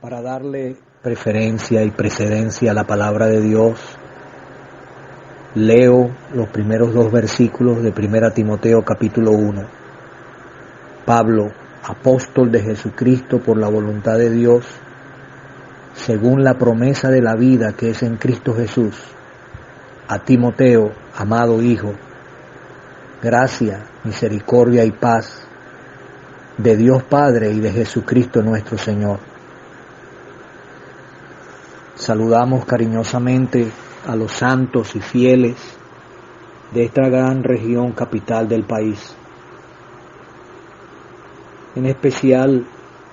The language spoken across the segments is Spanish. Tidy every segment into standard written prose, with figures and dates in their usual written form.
Para darle preferencia y precedencia a la palabra de Dios, leo los primeros 2 versículos de 1 Timoteo capítulo 1. Pablo, apóstol de Jesucristo por la voluntad de Dios, según la promesa de la vida que es en Cristo Jesús, a Timoteo, amado hijo, gracia, misericordia y paz de Dios Padre y de Jesucristo nuestro Señor. Saludamos cariñosamente a los santos y fieles de esta gran región capital del país. En especial,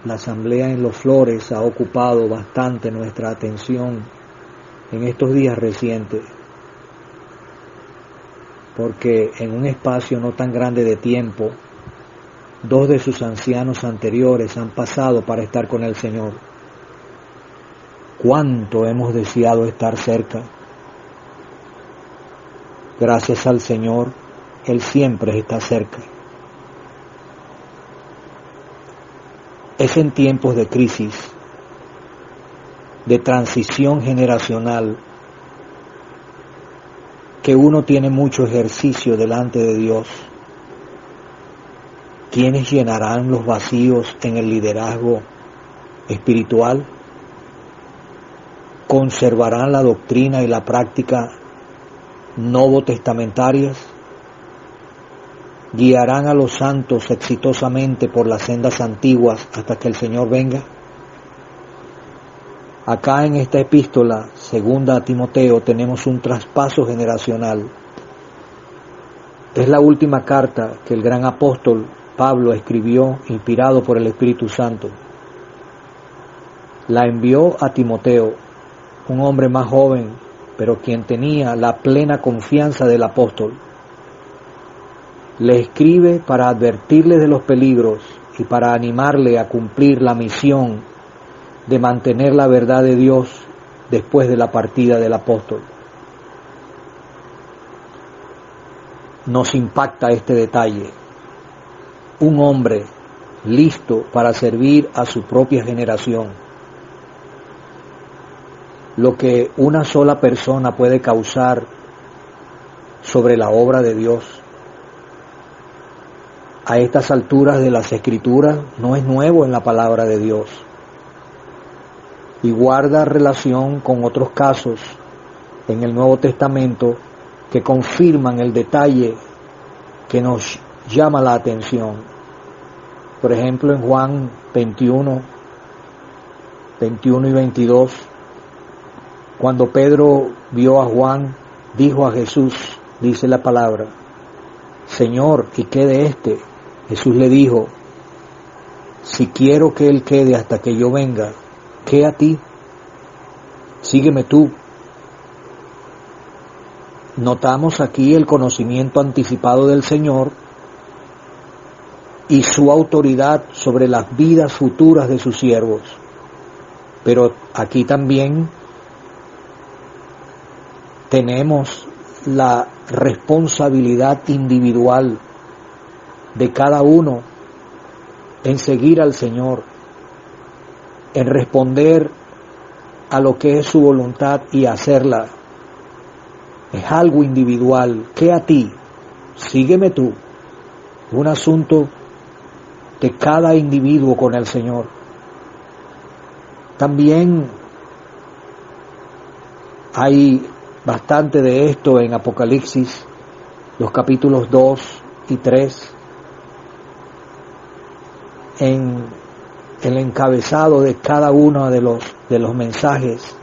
la asamblea en Los Flores ha ocupado bastante nuestra atención en estos días recientes, porque en un espacio no tan grande de tiempo, 2 de sus ancianos anteriores han pasado para estar con el Señor. Cuánto hemos deseado estar cerca. Gracias al Señor, Él siempre está cerca. Es en tiempos de crisis, de transición generacional, que uno tiene mucho ejercicio delante de Dios. ¿Quiénes llenarán los vacíos en el liderazgo espiritual? ¿Conservarán la doctrina y la práctica novotestamentarias? ¿Guiarán a los santos exitosamente por las sendas antiguas hasta que el Señor venga? Acá en esta epístola, segunda a Timoteo, tenemos un traspaso generacional. Es la última carta que el gran apóstol Pablo escribió, inspirado por el Espíritu Santo. La envió a Timoteo, un hombre más joven, pero quien tenía la plena confianza del apóstol. Le escribe para advertirle de los peligros y para animarle a cumplir la misión de mantener la verdad de Dios después de la partida del apóstol. Nos impacta este detalle. Un hombre listo para servir a su propia generación. Lo que una sola persona puede causar sobre la obra de Dios a estas alturas de las Escrituras no es nuevo en la palabra de Dios y guarda relación con otros casos en el Nuevo Testamento que confirman el detalle que nos llama la atención. Por ejemplo, en Juan 21 y 22, cuando Pedro vio a Juan, dijo a Jesús, dice la palabra, Señor, ¿y qué de este? Jesús le dijo, si quiero que él quede hasta que yo venga, ¿qué a ti? Sígueme tú. Notamos aquí el conocimiento anticipado del Señor y su autoridad sobre las vidas futuras de sus siervos. Pero aquí también tenemos la responsabilidad individual de cada uno en seguir al Señor, en responder a lo que es su voluntad y hacerla. Es algo individual. ¿Qué a ti? Sígueme tú. Un asunto de cada individuo con el Señor. También hay bastante de esto en Apocalipsis, los capítulos 2 y 3, en el encabezado de cada uno de los mensajes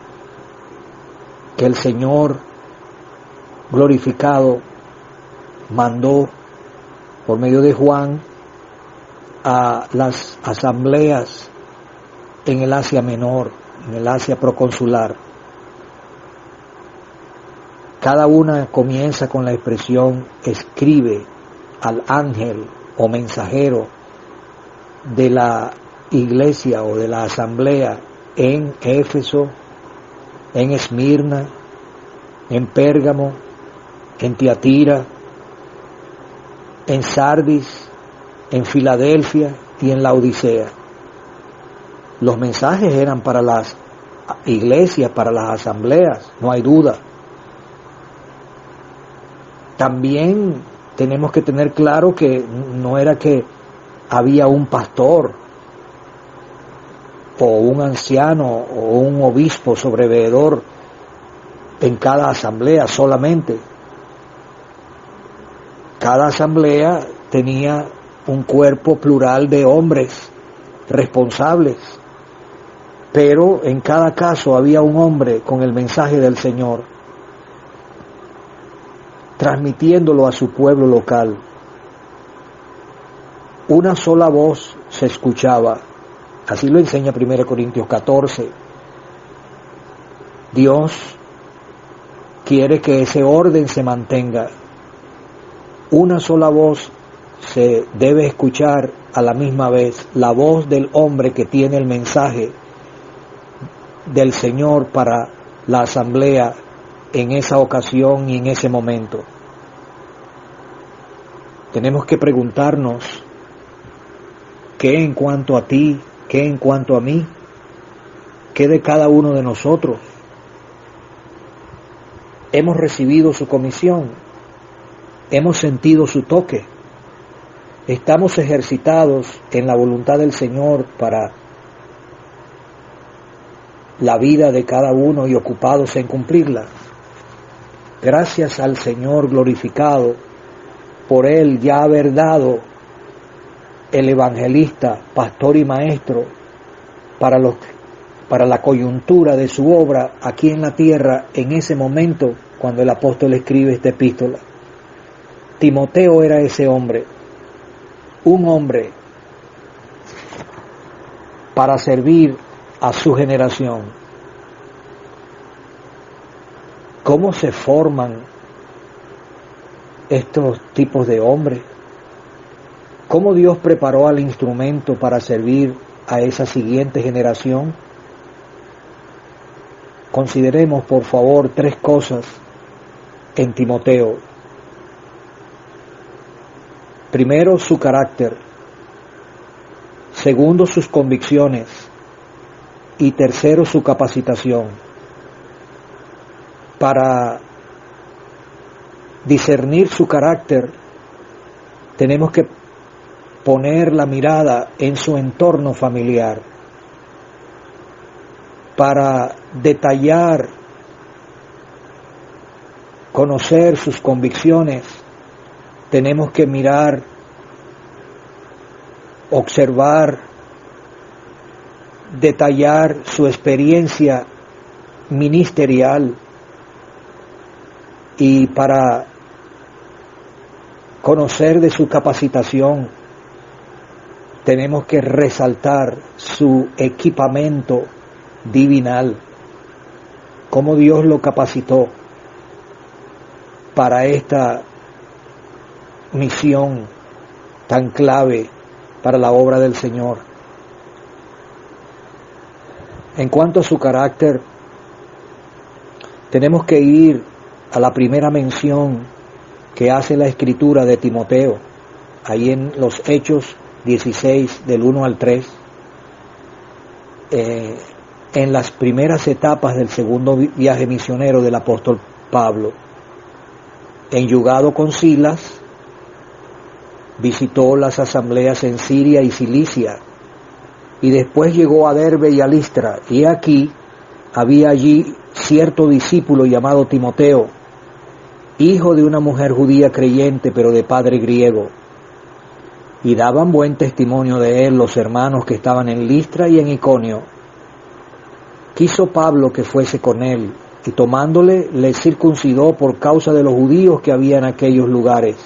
que el Señor glorificado mandó por medio de Juan a las asambleas en el Asia Menor, en el Asia proconsular. Cada una comienza con la expresión escribe al ángel o mensajero de la iglesia o de la asamblea en Éfeso, en Esmirna, en Pérgamo, en Tiatira, en Sardis, en Filadelfia y en la Odisea. Los mensajes eran para las iglesias, para las asambleas, no hay duda. También tenemos que tener claro que no era que había un pastor o un anciano o un obispo sobreveedor en cada asamblea solamente. Cada asamblea tenía un cuerpo plural de hombres responsables, pero en cada caso había un hombre con el mensaje del Señor, transmitiéndolo a su pueblo local. Una sola voz se escuchaba, así lo enseña 1 Corintios 14. Dios quiere que ese orden se mantenga. Una sola voz se debe escuchar a la misma vez, la voz del hombre que tiene el mensaje del Señor para la asamblea en esa ocasión y en ese momento. Tenemos que preguntarnos, ¿qué en cuanto a ti? ¿Qué en cuanto a mí? ¿Qué de cada uno de nosotros? ¿Hemos recibido su comisión? ¿Hemos sentido su toque? ¿Estamos ejercitados en la voluntad del Señor para la vida de cada uno y ocupados en cumplirla? Gracias al Señor glorificado por Él ya haber dado el evangelista, pastor y maestro para la coyuntura de su obra aquí en la tierra en ese momento cuando el apóstol escribe esta epístola. Timoteo era ese hombre, un hombre para servir a su generación. ¿Cómo se forman estos tipos de hombres? ¿Cómo Dios preparó al instrumento para servir a esa siguiente generación? Consideremos, por favor, 3 cosas en Timoteo. Primero, su carácter. Segundo, sus convicciones. Y tercero, su capacitación. Para discernir su carácter, tenemos que poner la mirada en su entorno familiar. Para detallar, conocer sus convicciones, tenemos que mirar, observar, detallar su experiencia ministerial. Y para conocer de su capacitación, tenemos que resaltar su equipamiento divinal, cómo Dios lo capacitó para esta misión tan clave para la obra del Señor. En cuanto a su carácter, tenemos que ir a la primera mención que hace la Escritura de Timoteo, ahí en los Hechos 16, del 1 al 3, en las primeras etapas del segundo viaje misionero del apóstol Pablo. Enyugado con Silas, visitó las asambleas en Siria y Cilicia, y después llegó a Derbe y a Listra, y aquí había allí cierto discípulo llamado Timoteo, hijo de una mujer judía creyente, pero de padre griego, y daban buen testimonio de él los hermanos que estaban en Listra y en Iconio. Quiso Pablo que fuese con él, y tomándole le circuncidó por causa de los judíos que había en aquellos lugares,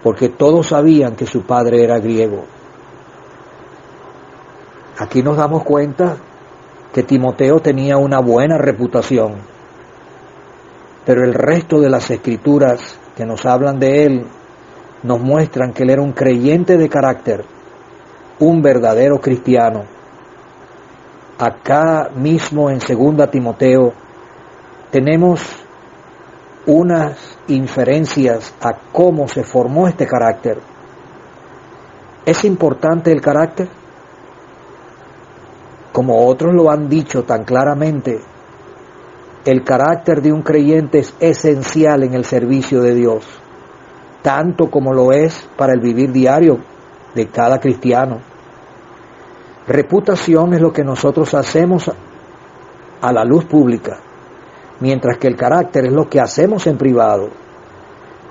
porque todos sabían que su padre era griego. Aquí nos damos cuenta que Timoteo tenía una buena reputación, pero el resto de las escrituras que nos hablan de él nos muestran que él era un creyente de carácter, un verdadero cristiano. Acá mismo en 2 Timoteo tenemos unas inferencias a cómo se formó este carácter. ¿Es importante el carácter? como otros lo han dicho tan claramente, el carácter de un creyente es esencial en el servicio de Dios, tanto como lo es para el vivir diario de cada cristiano. Reputación es lo que nosotros hacemos a la luz pública, mientras que el carácter es lo que hacemos en privado.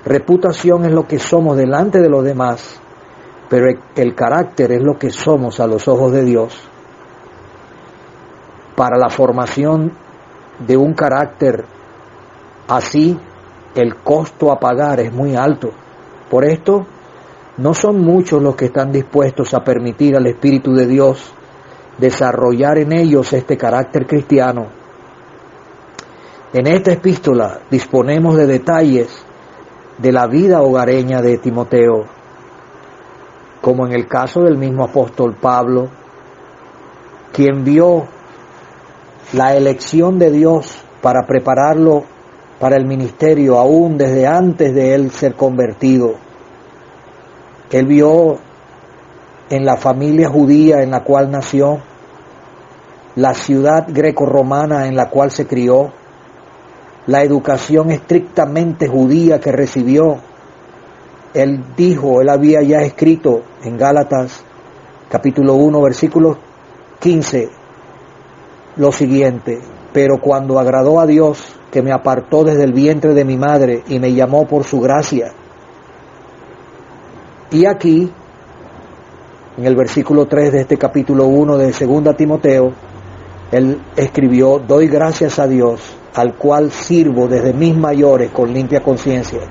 Reputación es lo que somos delante de los demás, pero el carácter es lo que somos a los ojos de Dios. Para la formación de un carácter así, el costo a pagar es muy alto. Por esto, no son muchos los que están dispuestos a permitir al Espíritu de Dios desarrollar en ellos este carácter cristiano. En esta epístola disponemos de detalles de la vida hogareña de Timoteo, como en el caso del mismo apóstol Pablo, quien vio la elección de Dios para prepararlo para el ministerio aún desde antes de él ser convertido. Él vio en la familia judía en la cual nació, la ciudad grecorromana en la cual se crió, la educación estrictamente judía que recibió. Él había ya escrito en Gálatas capítulo 1 versículo 15 lo siguiente: pero cuando agradó a Dios, que me apartó desde el vientre de mi madre y me llamó por su gracia. Y aquí, en el versículo 3 de este capítulo 1 de 2 Timoteo, él escribió: doy gracias a Dios, al cual sirvo desde mis mayores con limpia conciencia.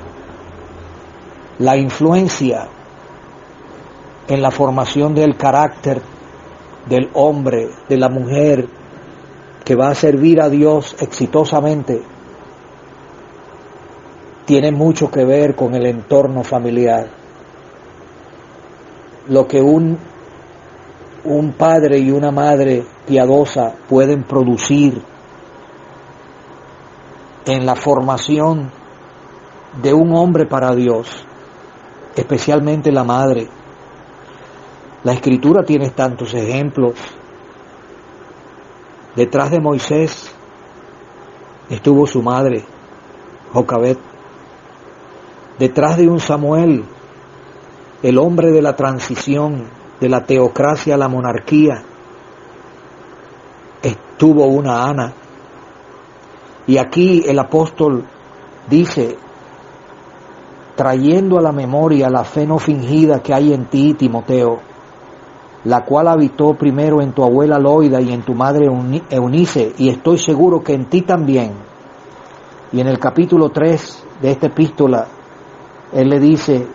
La influencia en la formación del carácter del hombre, de la mujer, que va a servir a Dios exitosamente, tiene mucho que ver con el entorno familiar. Lo que un padre y una madre piadosa pueden producir en la formación de un hombre para Dios, especialmente la madre. La Escritura tiene tantos ejemplos. Detrás de Moisés estuvo su madre, Jocabet. Detrás de un Samuel, el hombre de la transición de la teocracia a la monarquía, estuvo una Ana. Y aquí el apóstol dice, trayendo a la memoria la fe no fingida que hay en ti, Timoteo, la cual habitó primero en tu abuela Loida y en tu madre Eunice, y estoy seguro que en ti también. Y en el capítulo 3 de esta epístola, él le dice,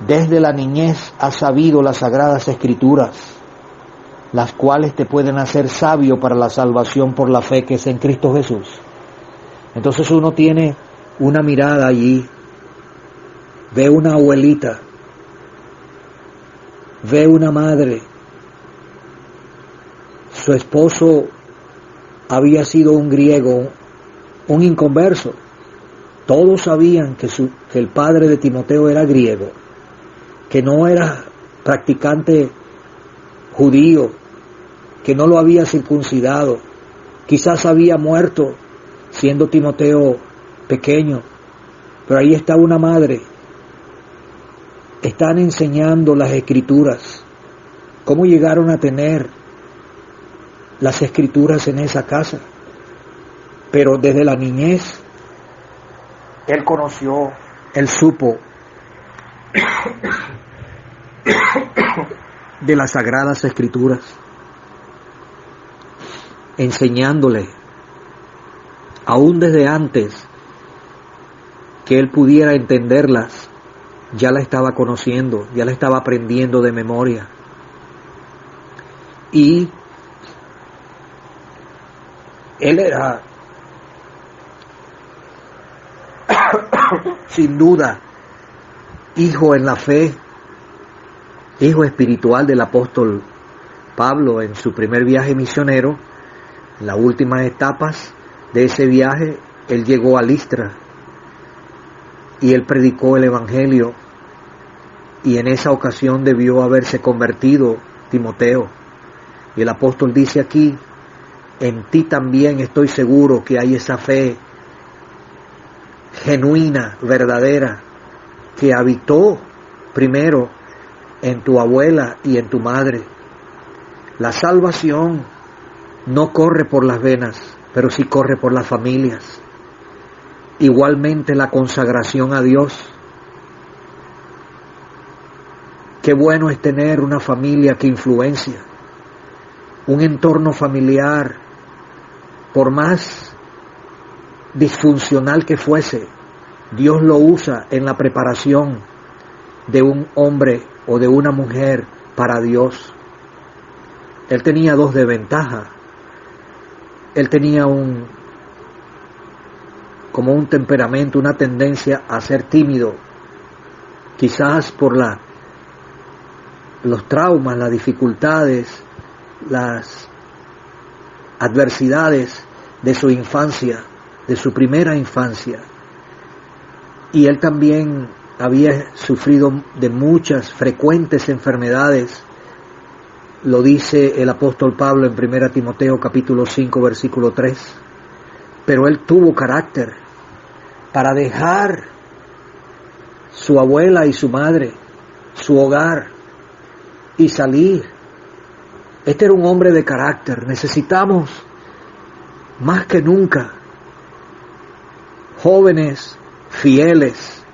desde la niñez has sabido las sagradas escrituras, las cuales te pueden hacer sabio para la salvación por la fe que es en Cristo Jesús. Entonces uno tiene una mirada allí, ve una abuelita, ve una madre, su esposo había sido un griego, un inconverso. Todos sabían que el padre de Timoteo era griego, que no era practicante judío, que no lo había circuncidado, quizás había muerto siendo Timoteo pequeño, pero ahí está una madre. Están enseñando las escrituras, cómo llegaron a tener las escrituras en esa casa, pero desde la niñez él conoció, él supo de las sagradas escrituras, enseñándole, aún desde antes que él pudiera entenderlas, ya la estaba conociendo, ya la estaba aprendiendo de memoria. Y él era sin duda hijo en la fe, hijo espiritual del apóstol Pablo en su primer viaje misionero. En las últimas etapas de ese viaje, él llegó a Listra y él predicó el evangelio, y en esa ocasión debió haberse convertido Timoteo. Y el apóstol dice aquí, en ti también estoy seguro que hay esa fe genuina, verdadera, que habitó primero en tu abuela y en tu madre. La salvación no corre por las venas, pero sí corre por las familias. Igualmente la consagración a Dios. Qué bueno es tener una familia que influencia, un entorno familiar, por más disfuncional que fuese, Dios lo usa en la preparación de un hombre o de una mujer para Dios. Él tenía dos desventajas. Él tenía como un temperamento, una tendencia a ser tímido, quizás por los traumas, las dificultades, las adversidades de su infancia, de su primera infancia. Y él también había sufrido de muchas frecuentes enfermedades. Lo dice el apóstol Pablo en 1 Timoteo capítulo 5 versículo 3. Pero él tuvo carácter para dejar su abuela y su madre, su hogar, y salir. Este era un hombre de carácter. Necesitamos más que nunca jóvenes fieles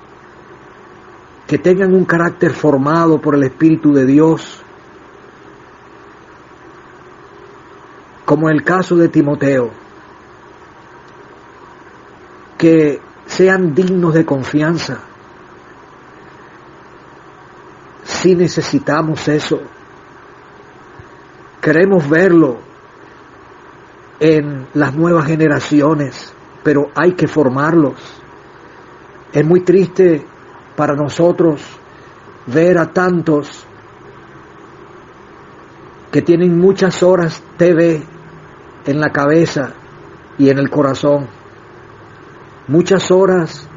que tengan un carácter formado por el Espíritu de Dios, como el caso de Timoteo, que sean dignos de confianza. Si necesitamos eso, queremos verlo en las nuevas generaciones, pero hay que formarlos. Es muy triste para nosotros ver a tantos que tienen muchas horas TV en la cabeza y en el corazón, muchas horas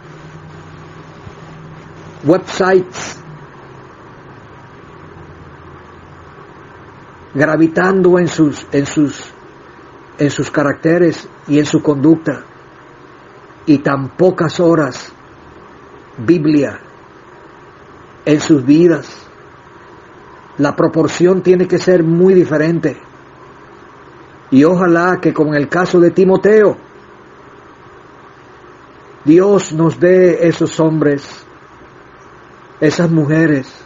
websites gravitando en sus caracteres y en su conducta, y tan pocas horas Biblia en sus vidas. La proporción tiene que ser muy diferente. Y ojalá que con el caso de Timoteo, Dios nos dé esos hombres, esas mujeres,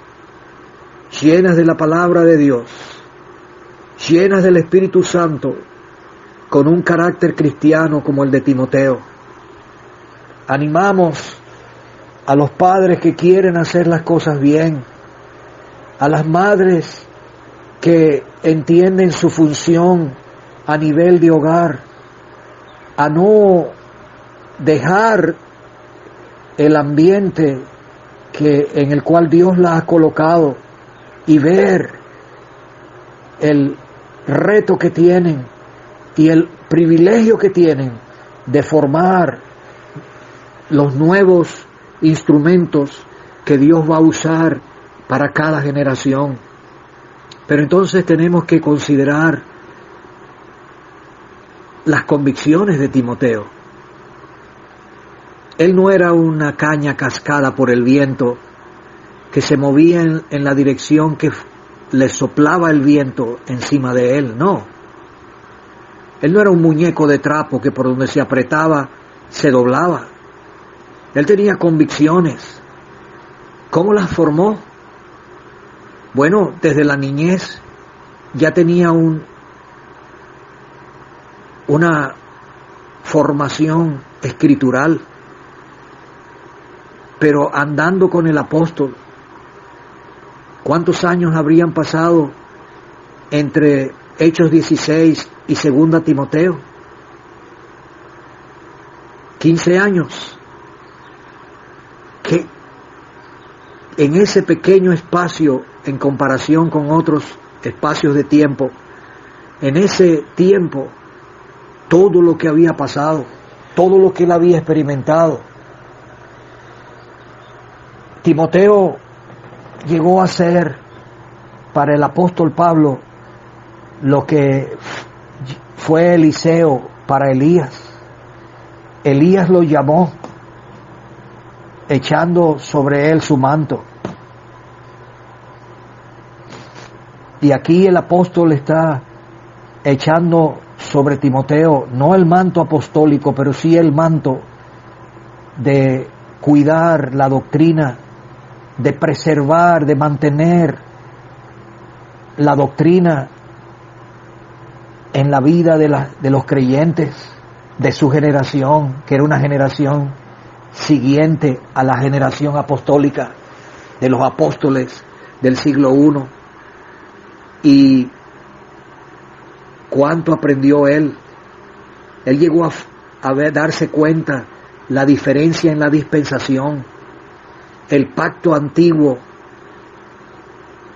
llenas de la palabra de Dios, llenas del Espíritu Santo, con un carácter cristiano como el de Timoteo. Animamos a los padres que quieren hacer las cosas bien, a las madres que entienden su función a nivel de hogar, a no dejar el ambiente en el cual Dios las ha colocado, y ver el reto que tienen y el privilegio que tienen de formar los nuevos instrumentos que Dios va a usar para cada generación. Pero entonces tenemos que considerar las convicciones de Timoteo. Él no era una caña cascada por el viento que se movía en la dirección que le soplaba el viento encima de él, no. Él no era un muñeco de trapo que por donde se apretaba se doblaba. Él tenía convicciones. ¿Cómo las formó? Bueno, desde la niñez ya tenía una formación escritural, pero andando con el apóstol. ¿Cuántos años habrían pasado entre Hechos 16 y 2 Timoteo? 15 años. Que en ese pequeño espacio, en comparación con otros espacios de tiempo, en ese tiempo, todo lo que había pasado, todo lo que él había experimentado. Timoteo llegó a ser para el apóstol Pablo lo que fue Eliseo para Elías. Elías lo llamó, echando sobre él su manto. Y aquí el apóstol está echando sobre Timoteo, no el manto apostólico, pero sí el manto de cuidar la doctrina, de preservar, de mantener la doctrina en la vida de los creyentes de su generación, que era una generación siguiente a la generación apostólica de los apóstoles del siglo I. Y cuánto aprendió él. Él llegó a darse cuenta la diferencia en la dispensación, el pacto antiguo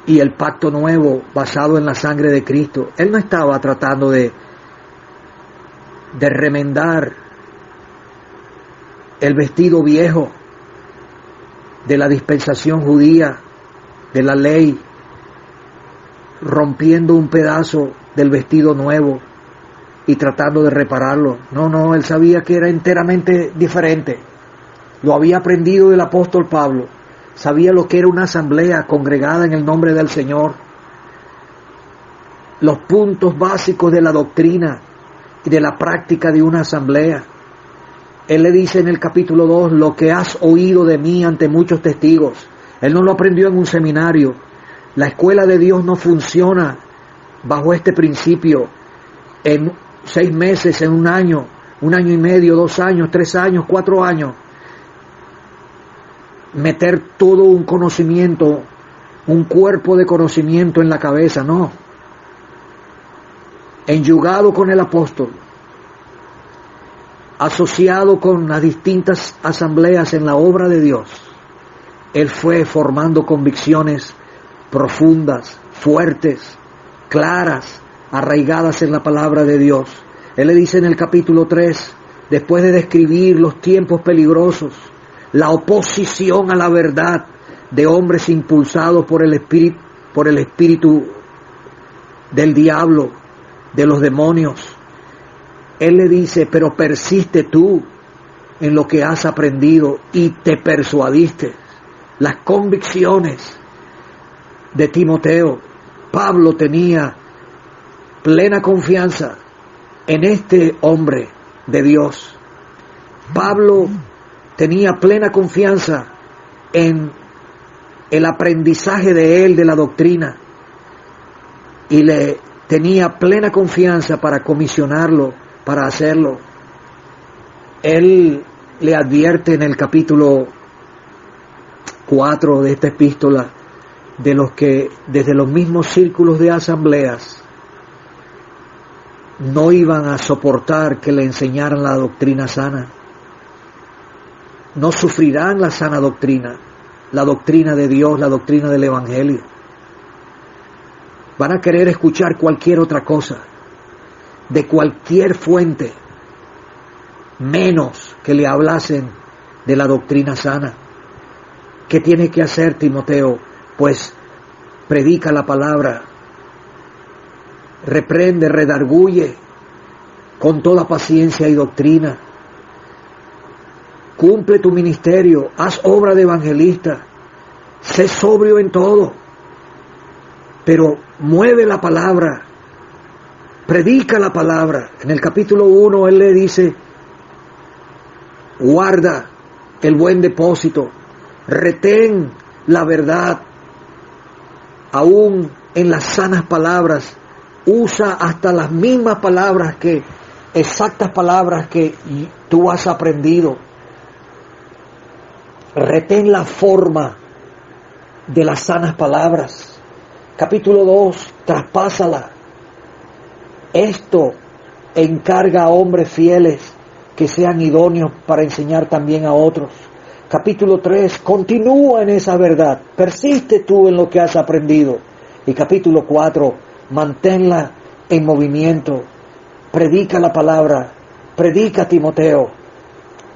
y el pacto nuevo basado en la sangre de Cristo. Él no estaba tratando de remendar el vestido viejo de la dispensación judía, de la ley, rompiendo un pedazo del vestido nuevo y tratando de repararlo. No, él sabía que era enteramente diferente. Lo había aprendido del apóstol Pablo. Sabía lo que era una asamblea congregada en el nombre del Señor. Los puntos básicos de la doctrina y de la práctica de una asamblea. Él le dice en el capítulo 2, lo que has oído de mí ante muchos testigos. Él no lo aprendió en un seminario. La escuela de Dios no funciona bajo este principio en 6 meses, en un año y medio, 2 años, 3 años, 4 años. Meter todo un conocimiento, un cuerpo de conocimiento en la cabeza, no. Enyugado con el apóstol, asociado con las distintas asambleas en la obra de Dios, él fue formando convicciones profundas, fuertes, claras, arraigadas en la palabra de Dios. Él le dice en el capítulo 3, después de describir los tiempos peligrosos, la oposición a la verdad de hombres impulsados por el espíritu del diablo, de los demonios, él le dice, pero persiste tú en lo que has aprendido y te persuadiste. Las convicciones de Timoteo. Pablo tenía plena confianza en este hombre de Dios. Pablo tenía plena confianza en el aprendizaje de él de la doctrina y le tenía plena confianza para comisionarlo, para hacerlo. Él le advierte en el capítulo 4 de esta epístola de los que desde los mismos círculos de asambleas no iban a soportar que le enseñaran la doctrina sana. No sufrirán la sana doctrina, la doctrina de Dios, la doctrina del Evangelio. Van a querer escuchar cualquier otra cosa, de cualquier fuente, menos que le hablasen de la doctrina sana. ¿Qué tiene que hacer Timoteo? Pues predica la palabra, reprende, redarguye con toda paciencia y doctrina. Cumple tu ministerio, haz obra de evangelista, sé sobrio en todo, pero mueve la palabra, predica la palabra. En el capítulo 1 él le dice, guarda el buen depósito, retén la verdad, aún en las sanas palabras, usa hasta las mismas palabras exactas palabras que tú has aprendido. Retén la forma de las sanas palabras. Capítulo 2, traspásala. Esto encarga a hombres fieles que sean idóneos para enseñar también a otros. Capítulo 3, continúa en esa verdad, persiste tú en lo que has aprendido. Y capítulo 4, manténla en movimiento, predica la palabra, predica Timoteo,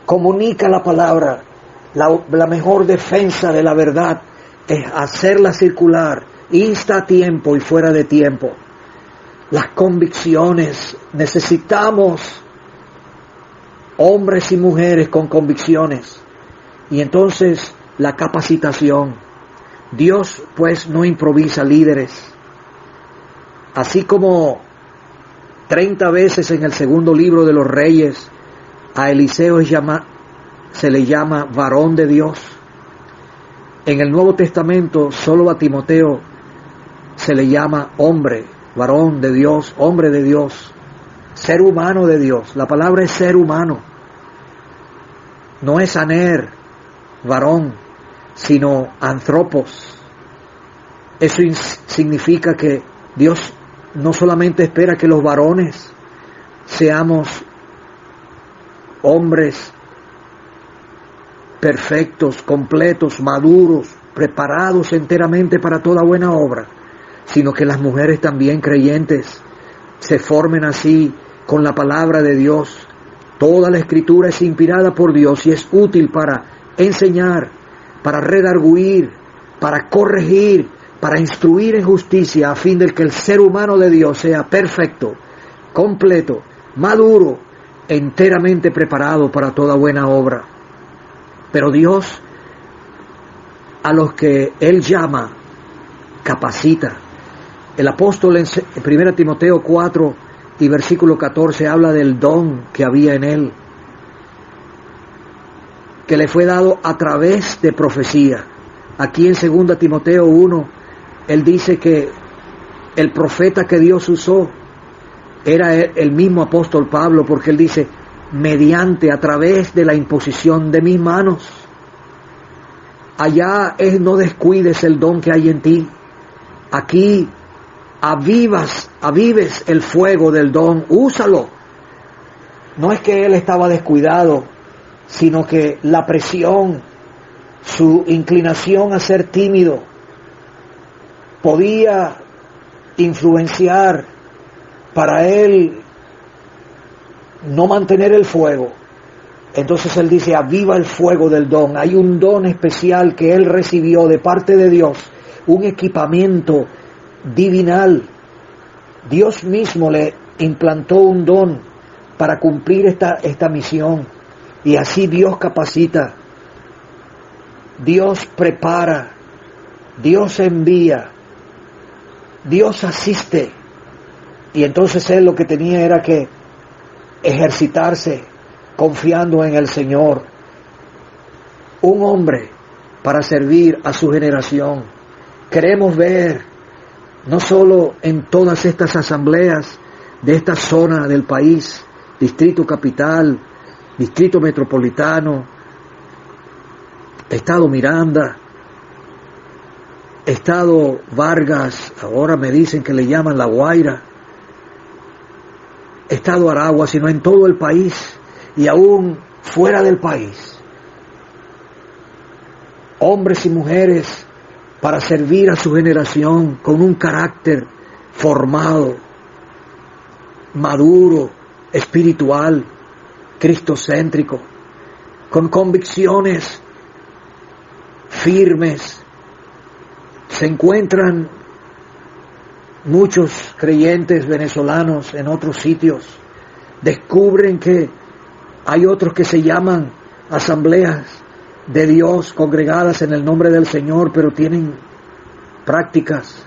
comunica la palabra. La mejor defensa de la verdad es hacerla circular, insta a tiempo y fuera de tiempo. las convicciones. Necesitamos hombres y mujeres con convicciones. Y entonces la capacitación. Dios pues no improvisa líderes. Así como 30 veces en el segundo libro de los Reyes a Eliseo se le llama varón de Dios. En el Nuevo Testamento solo a Timoteo se le llama hombre, varón de Dios, hombre de Dios, ser humano de Dios. La palabra es ser humano. No es aner, varón, sino antropos. Eso significa que Dios no solamente espera que los varones seamos hombres perfectos, completos, maduros, preparados enteramente para toda buena obra, sino que las mujeres también creyentes se formen así con la palabra de Dios. Toda la Escritura es inspirada por Dios y es útil para enseñar, para redarguir, para corregir, para instruir en justicia, a fin de que el ser humano de Dios sea perfecto, completo, maduro, enteramente preparado para toda buena obra. Pero Dios, a los que Él llama, capacita. El apóstol en 1 Timoteo 4 y versículo 14 habla del don que había en él, que le fue dado a través de profecía. Aquí en 2 Timoteo 1, él dice que el profeta que Dios usó era el mismo apóstol Pablo, porque él dice, mediante, a través de la imposición de mis manos. Allá no descuides el don que hay en ti. Aquí avives el fuego del don, úsalo. No es que él estaba descuidado, sino que la presión, su inclinación a ser tímido, podía influenciar para él no mantener el fuego. Entonces él dice, aviva el fuego del don. Hay un don especial que él recibió de parte de Dios, un equipamiento divinal. Dios mismo le implantó un don para cumplir esta misión. Y así Dios capacita, Dios prepara, Dios envía, Dios asiste. Y entonces él lo que tenía era que ejercitarse confiando en el Señor. Un hombre para servir a su generación. Queremos ver, no solo en todas estas asambleas de esta zona del país, Distrito Capital, Distrito Metropolitano, Estado Miranda, Estado Vargas, ahora me dicen que le llaman La Guaira, Estado Aragua, sino en todo el país y aún fuera del país. Hombres y mujeres para servir a su generación con un carácter formado, maduro, espiritual, cristocéntrico, con convicciones firmes. Se encuentran muchos creyentes venezolanos en otros sitios, descubren que hay otros que se llaman asambleas de Dios, congregadas en el nombre del Señor, pero tienen prácticas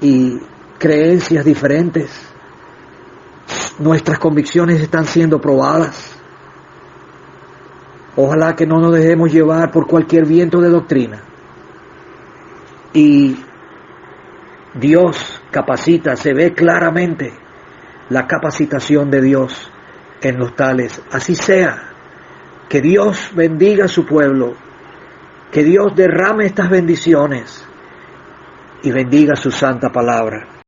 y creencias diferentes. Nuestras convicciones están siendo probadas. Ojalá que no nos dejemos llevar por cualquier viento de doctrina. Y Dios capacita, se ve claramente la capacitación de Dios en los tales. Así sea. Que Dios bendiga a su pueblo, que Dios derrame estas bendiciones y bendiga su santa palabra.